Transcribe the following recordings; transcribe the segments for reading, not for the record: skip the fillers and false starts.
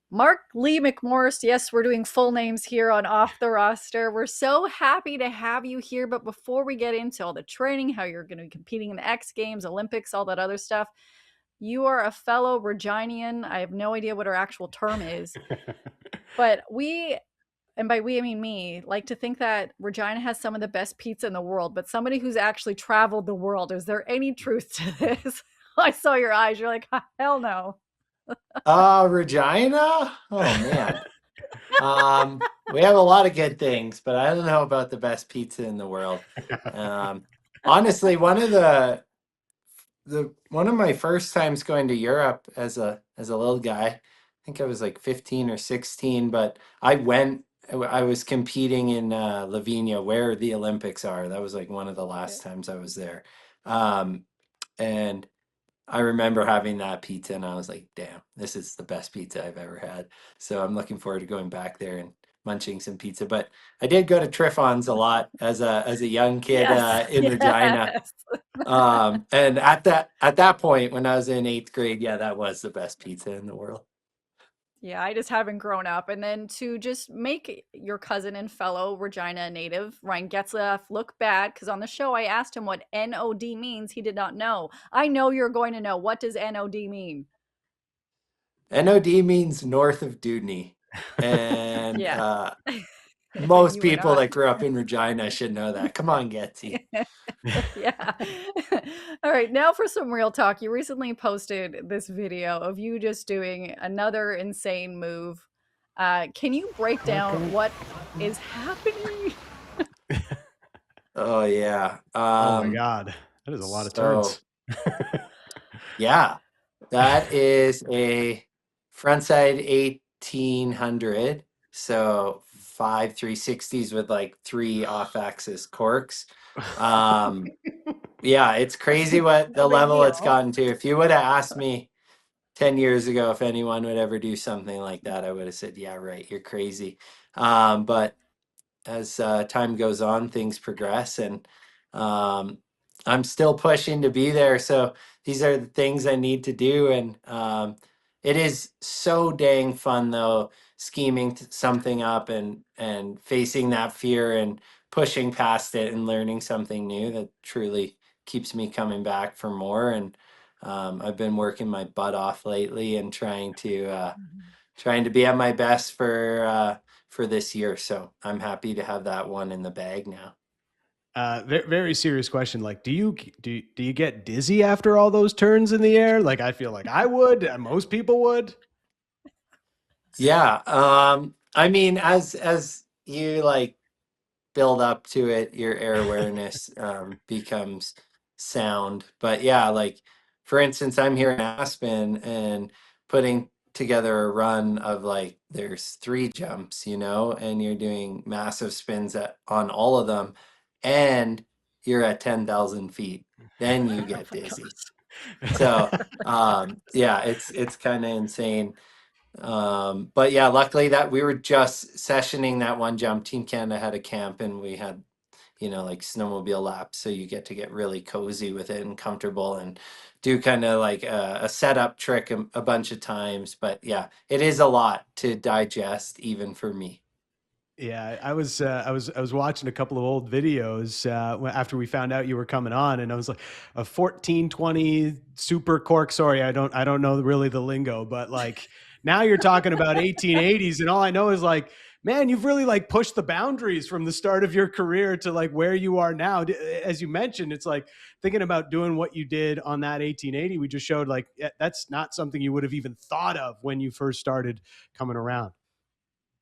Mark Lee McMorris. Yes, we're doing full names here on Off the Roster. We're so happy to have you here. But before we get into all the training, how you're going to be competing in the X Games, Olympics, all that other stuff, you are a fellow Reginian. I have no idea what our actual term is, but we, and by we I mean me, like to think that Regina has some of the best pizza in the world. But somebody who's actually traveled the world, is there any truth to this? I saw your eyes. You're like, hell no. Regina? Oh man. We have a lot of good things, but I don't know about the best pizza in the world. Honestly, one of my first times going to Europe as a little guy, I think I was like 15 or 16, but I was competing in Lavinia where the Olympics are. That was like one of the last times I was there. And I remember having that pizza and I was like, damn, this is the best pizza I've ever had. So I'm looking forward to going back there and munching some pizza. But I did go to Trifons a lot as a young kid Yes. in Regina. Yes. And at that point when I was in 8th grade, yeah, that was the best pizza in the world. Yeah, I just haven't grown up. And then to just make your cousin and fellow Regina native, Ryan Getzlaf, look bad, because on the show I asked him what NOD means. He did not know. I know you're going to know. What does NOD mean? NOD means north of Dudney. And Yeah. most You were people not. that grew up in Regina should know that. Come on, Getzy. Yeah. All right. Now for some real talk. You recently posted this video of you just doing another insane move. Can you break down what is happening? Oh yeah. Oh my God. That is a lot of turns. Yeah, that is a frontside 1800. So 5 360s with like 3 off-axis corks. Yeah, it's crazy what the No big level it's deal. gotten to. If you would have asked me 10 years ago if anyone would ever do something like that, I would have said, yeah, right, you're crazy. But as time goes on, things progress, and I'm still pushing to be there. So these are the things I need to do, and it is so dang fun though, scheming something up and facing that fear and pushing past it and learning something new that truly keeps me coming back for more. And I've been working my butt off lately and trying to be at my best for this year. So I'm happy to have that one in the bag now. Very serious question. Like, do you get dizzy after all those turns in the air? Like, I feel like I would, and most people would. Yeah. I mean, as you like build up to it, your air awareness becomes sound. But yeah, like for instance, I'm here in Aspen and putting together a run of like there's 3 jumps, and you're doing massive spins on all of them, and you're at 10,000 feet. Then you get dizzy. So yeah, it's kind of insane. But yeah, luckily that we were just sessioning that one jump. Team Canada had a camp and we had, like snowmobile laps. So you get really cozy with it and comfortable and do kind of like a setup trick a bunch of times. But yeah, it is a lot to digest even for me. Yeah, I was watching a couple of old videos after we found out you were coming on, and I was like, a 1420 super cork. Sorry, I don't know really the lingo, but like now you're talking about 1880s, and all I know is like, man, you've really like pushed the boundaries from the start of your career to like where you are now. As you mentioned, it's like thinking about doing what you did on that 1880 we just showed. Like that's not something you would have even thought of when you first started coming around.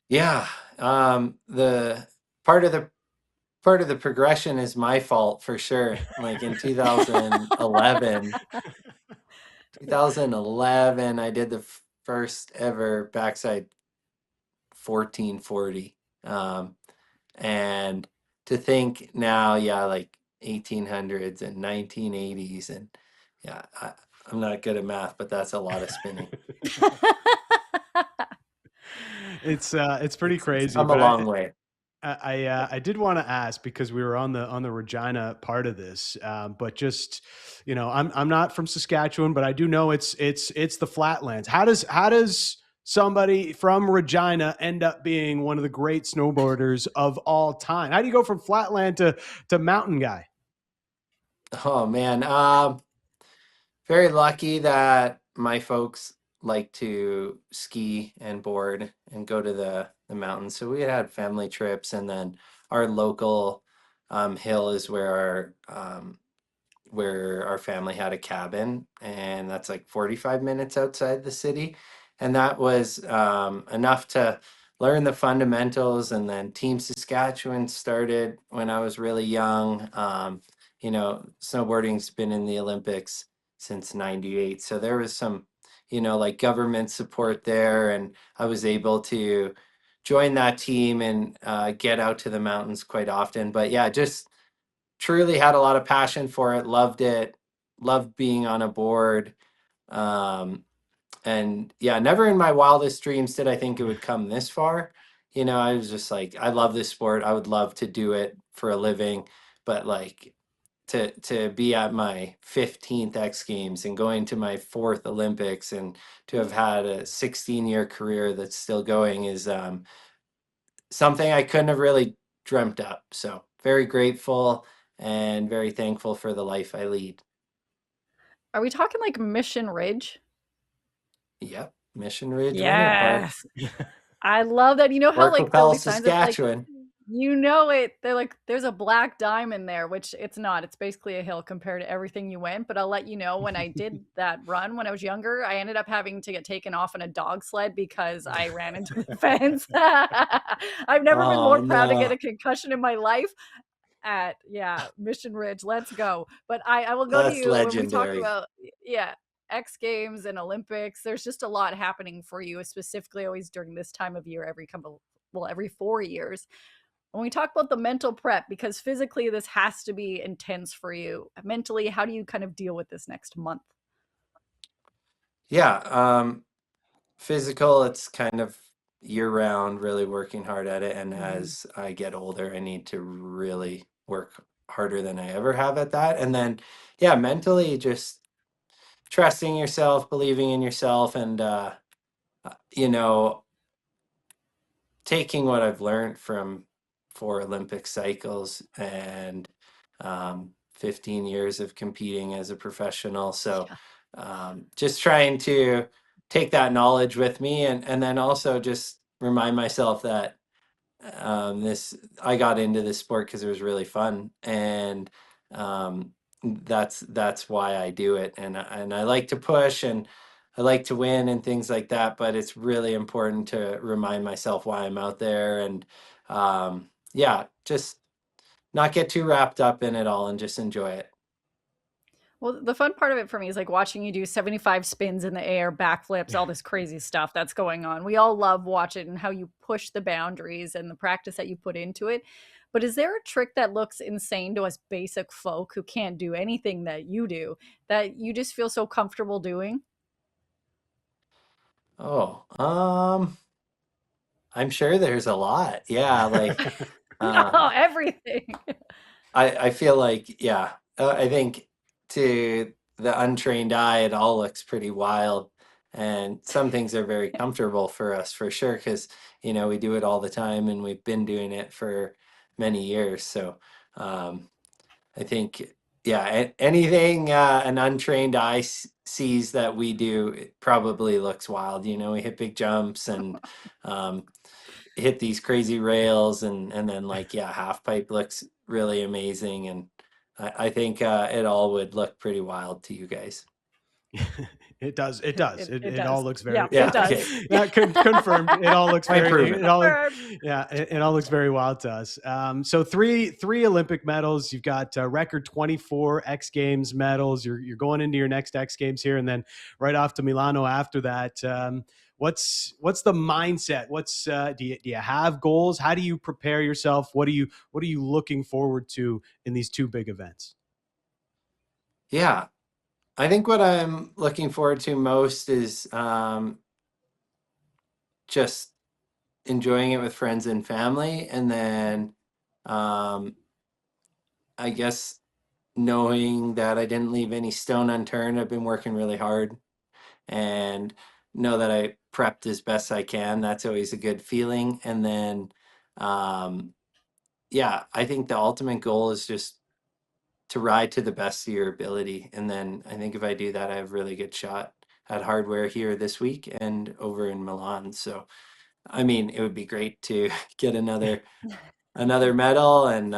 Yeah, the part of the progression is my fault for sure. Like in 2011, I did the first ever backside 1440. And to think now, yeah, like 1800s and 1980s, and yeah, I'm not good at math, but that's a lot of spinning. It's pretty crazy. It's come a long way. I did want to ask, because we were on the Regina part of this, but just I'm not from Saskatchewan, but I do know it's the flatlands. How does somebody from Regina end up being one of the great snowboarders of all time? How do you go from flatland to mountain guy? Oh man, very lucky that my folks like to ski and board and go to the mountains. So we had family trips, and then our local hill is where our family had a cabin, and that's like 45 minutes outside the city. And that was enough to learn the fundamentals. And then Team Saskatchewan started when I was really young. Snowboarding's been in the Olympics since 98. So there was some, like government support there. And I was able to join that team and get out to the mountains quite often. But yeah, just truly had a lot of passion for it, loved it, loved being on a board. Um, and yeah, never in my wildest dreams did I think it would come this far. I was just like, I love this sport. I would love to do it for a living, but like to be at my 15th X Games and going to my fourth Olympics and to have had a 16-year career that's still going is something I couldn't have really dreamt up. So very grateful and very thankful for the life I lead. Are we talking like Mission Ridge? Yep. Mission Ridge Winter Park. Yes. I love that. You know how like there'll Orcopel, be signs that's like, Saskatchewan. they're like, there's a black diamond there, which it's not. It's basically a hill compared to everything you went. But I'll let you know, when I did that run when I was younger, I ended up having to get taken off on a dog sled because I ran into the fence. I've never been Oh more proud to get no. a concussion in my life. At Mission Ridge, let's go. But I will go to That's you when we talk legendary. about X Games and Olympics. There's just a lot happening for you, specifically always during this time of year, every 4 years. When we talk about the mental prep, because physically this has to be intense for you. Mentally, how do you kind of deal with this next month? Yeah. Physical, it's kind of year round, really working hard at it. And as I get older, I need to really work harder than I ever have at that. And then, yeah, mentally, just trusting yourself, believing in yourself, and you know, taking what I've learned from 4 Olympic cycles and 15 years of competing as a professional. So Yeah. just trying to take that knowledge with me, and then also just remind myself that this I got into this sport because it was really fun, and um, that's why I do it. And I like to push, and I like to win and things like that. But it's really important to remind myself why I'm out there, and yeah, just not get too wrapped up in it all and just enjoy it. Well, the fun part of it for me is like watching you do 75 spins in the air, backflips, all this crazy stuff that's going on. We all love watching and how you push the boundaries and the practice that you put into it. But is there a trick that looks insane to us basic folk who can't do anything that you do, that you just feel so comfortable doing? Oh, I'm sure there's a lot. Yeah, like No, um, everything. I feel like, yeah, I think to the untrained eye, it all looks pretty wild. And some things are very comfortable for us for sure, because, we do it all the time and we've been doing it for many years. So um, I think, yeah, anything an untrained eye sees that we do, it probably looks wild. We hit big jumps and um, hit these crazy rails, and then like, yeah, half pipe looks really amazing, and I think it all would look pretty wild to you guys. It does. It does. It It all does. looks Yeah, very, it Yeah, yeah. does. okay. Yeah, confirmed. It all looks Point very, proven. it all, Confirmed. yeah, it all looks very wild to us. So three Olympic medals. You've got record 24 X Games medals. You're going into your next X Games here, and then right off to Milano after that. What's the mindset? Do you have goals? How do you prepare yourself? What are you looking forward to in these two big events? Yeah, I think what I'm looking forward to most is just enjoying it with friends and family, and then um, I guess knowing that I didn't leave any stone unturned. I've been working really hard, and know that I prepped as best I can. That's always a good feeling. And then, yeah, I think the ultimate goal is just to ride to the best of your ability. And then I think if I do that, I have a really good shot at hardware here this week and over in Milan. So, I mean, it would be great to get another medal, and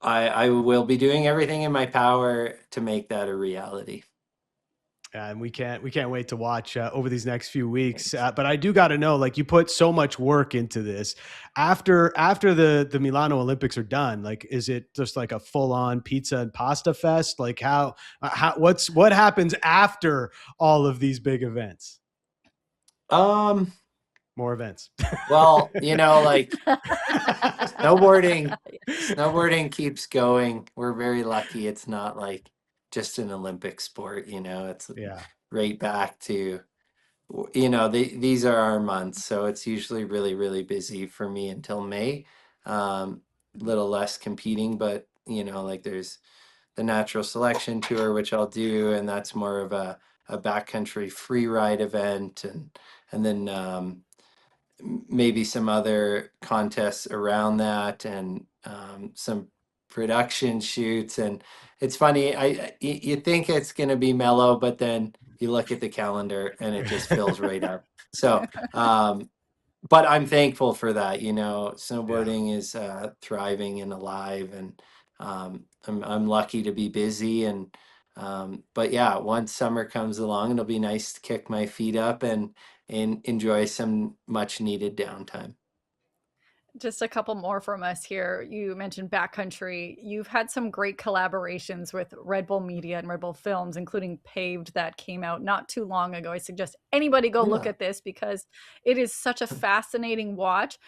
I will be doing everything in my power to make that a reality. And we can't wait to watch over these next few weeks. But I do got to know, like, you put so much work into this. After the Milano Olympics are done, like, is it just like a full on pizza and pasta fest? Like, what happens after all of these big events? More events. Well, like snowboarding keeps going. We're very lucky. It's not like just an Olympic sport, it's Yeah. right back to, these are our months. So it's usually really, really busy for me until May. Little less competing, but like there's the natural selection tour, which I'll do, and that's more of a backcountry free ride event, and then maybe some other contests around that, and some production shoots. And it's funny, you think it's going to be mellow, but then you look at the calendar and it just fills right up. So but I'm thankful for that. Snowboarding is thriving and alive, and I'm lucky to be busy. And but yeah, once summer comes along, it'll be nice to kick my feet up and enjoy some much needed downtime. Just a couple more from us here. You mentioned backcountry. You've had some great collaborations with Red Bull Media and Red Bull Films, including Paved, that came out not too long ago. I suggest anybody go look Yeah. at this because it is such a fascinating watch.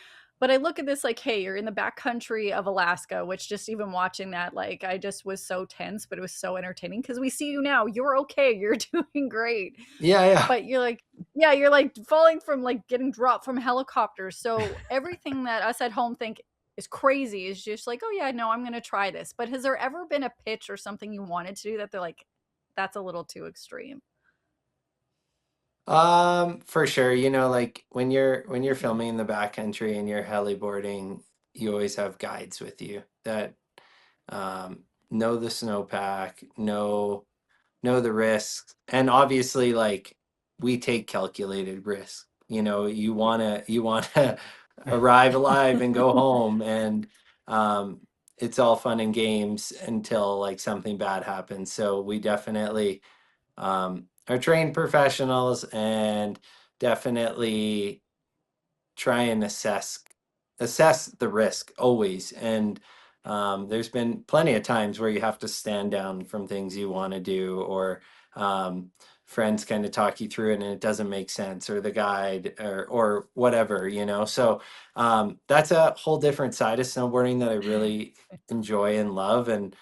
But I look at this like, hey, you're in the backcountry of Alaska, which just even watching that, like, I just was so tense, but it was so entertaining because we see you now. You're okay. You're doing great. Yeah. But you're like, yeah, you're like falling from, like, getting dropped from helicopters. So everything that us at home think is crazy is just like, oh yeah, no, I'm gonna try this. But has there ever been a pitch or something you wanted to do that they're like, that's a little too extreme? For sure. Like when you're filming in the backcountry and you're heliboarding, you always have guides with you that know the snowpack, know the risks. And obviously, like, we take calculated risks. You wanna arrive alive and go home, and um it's all fun and games until like something bad happens. So we definitely are trained professionals, and definitely try and assess the risk always. And there's been plenty of times where you have to stand down from things you want to do, or um, friends kind of talk you through it and it doesn't make sense, or the guide, or whatever. So that's a whole different side of snowboarding that I really enjoy and love. And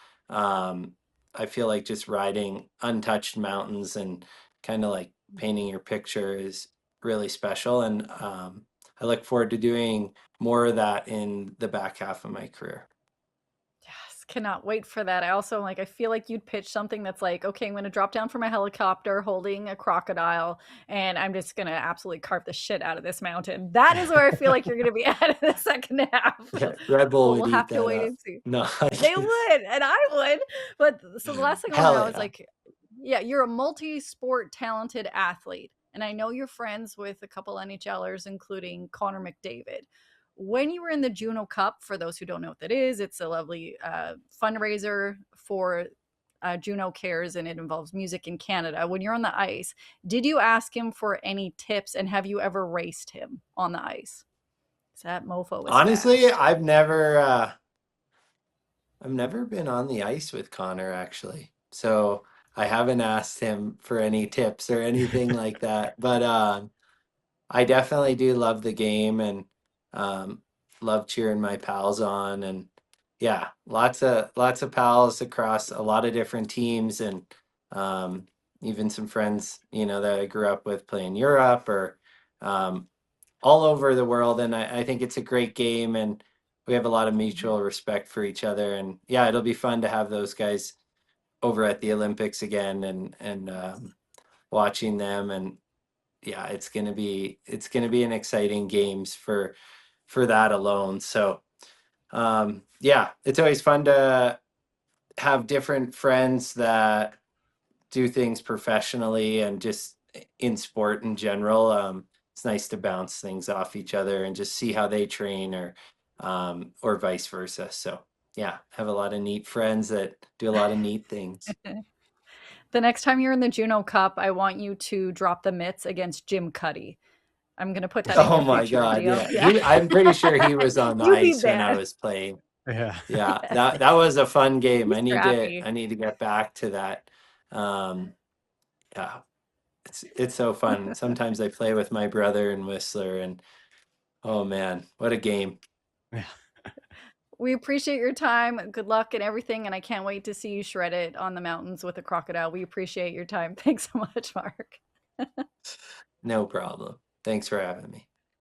I feel like just riding untouched mountains and kind of like painting your picture is really special. And I look forward to doing more of that in the back half of my career. Yes, cannot wait for that. I also like, I feel like you'd pitch something that's like, okay, I'm going to drop down from a helicopter holding a crocodile and I'm just going to absolutely carve the shit out of this mountain. That is where I feel like you're going to be at in the second half. Yeah, Red Bull Well, would we'll eat have to that wait up. and see. No, They would, and I would. But so the last thing I want to hell know is yeah. like, yeah, you're a multi-sport talented athlete. And I know you're friends with a couple NHLers, including Connor McDavid. When you were in the Juno Cup, for those who don't know what that is, it's a lovely fundraiser for Juno Cares, and it involves music in Canada. When you're on the ice, did you ask him for any tips, and have you ever raced him on the ice? That mofo was Honestly, fast. I've never been on the ice with Connor, actually. So I haven't asked him for any tips or anything like that. But I definitely do love the game, and um, love cheering my pals on. And yeah, lots of pals across a lot of different teams, and um, even some friends, that I grew up with playing Europe, or um, all over the world. And I think it's a great game, and we have a lot of mutual respect for each other. And yeah, it'll be fun to have those guys over at the Olympics again, and watching them. And yeah, it's gonna be an exciting games for that alone. So yeah, it's always fun to have different friends that do things professionally and just in sport in general. It's nice to bounce things off each other and just see how they train, or vice versa. So yeah, have a lot of neat friends that do a lot of neat things. The next time you're in the Juno Cup, I want you to drop the mitts against Jim Cuddy. I'm gonna put that in Oh your my future God, video. yeah. Yeah. I'm pretty sure he was on the You be ice when I bad. was playing. Yeah. Yeah, Yes. that was a fun game. He's scrappy. I need to get back to that. Yeah, it's so fun. Sometimes I play with my brother and Whistler, and oh man, what a game. Yeah. We appreciate your time. Good luck and everything, and I can't wait to see you shred it on the mountains with a crocodile. We appreciate your time. Thanks so much, Mark. No problem. Thanks for having me.